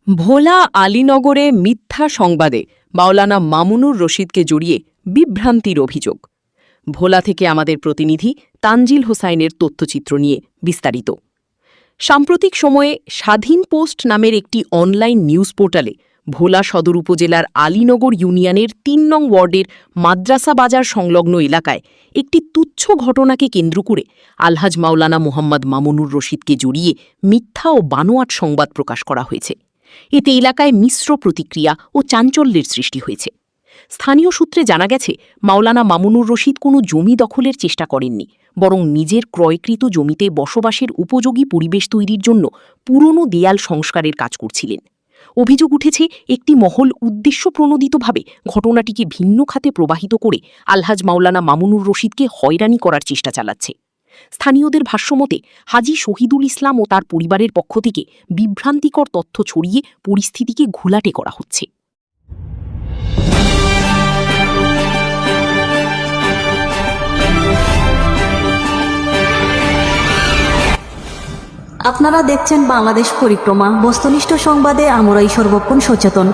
ভোলা আলীনগরে মিথ্যা সংবাদে মাওলানা মামুনুর রশিদকে জড়িয়ে বিভ্রান্তির অভিযোগ। ভোলা থেকে আমাদের প্রতিনিধি তানজিল হোসাইনের তথ্যচিত্র নিয়ে বিস্তারিত। সাম্প্রতিক সময়ে স্বাধীন পোস্ট নামের একটি অনলাইন নিউজ পোর্টালে ভোলা সদর উপজেলার আলীনগর ইউনিয়নের ৩ নং ওয়ার্ডের মাদ্রাসা বাজার সংলগ্ন এলাকায় একটি তুচ্ছ ঘটনাকে কেন্দ্র করে আলহাজ মাওলানা মোহাম্মদ মামুনুর রশিদকে জড়িয়ে মিথ্যা ও বানোয়াট সংবাদ প্রকাশ করা হয়েছে। এতে এলাকায় মিশ্র প্রতিক্রিয়া ও চাঞ্চল্যের সৃষ্টি হয়েছে। স্থানীয় সূত্রে জানা গেছে, মাওলানা মামুনুর রশিদ কোনো জমি দখলের চেষ্টা করেননি, বরং নিজের ক্রয়কৃত জমিতে বসবাসের উপযোগী পরিবেশ তৈরির জন্য পুরনো দেয়াল সংস্কারের কাজ করছিলেন। অভিযোগ উঠেছে, একটি মহল উদ্দেশ্যপ্রণোদিতভাবে ঘটনাটিকে ভিন্ন খাতে প্রবাহিত করে আলহাজ মাওলানা মামুনুর রশিদকে হয়রানি করার চেষ্টা চালাচ্ছে। স্থানীয়দের ভাষ্যমতে হাজী শহীদুল ইসলাম ও তার পরিবারের পক্ষ থেকে বিভ্রান্তিকর তথ্য ছড়িয়ে পরিস্থিতিকে ঘোলাটে করা হচ্ছে। আপনারা দেখছেন বাংলাদেশ পরিক্রমা। বস্তুনিষ্ঠ সংবাদে আমরাই সর্বক্ষণ সচেতন।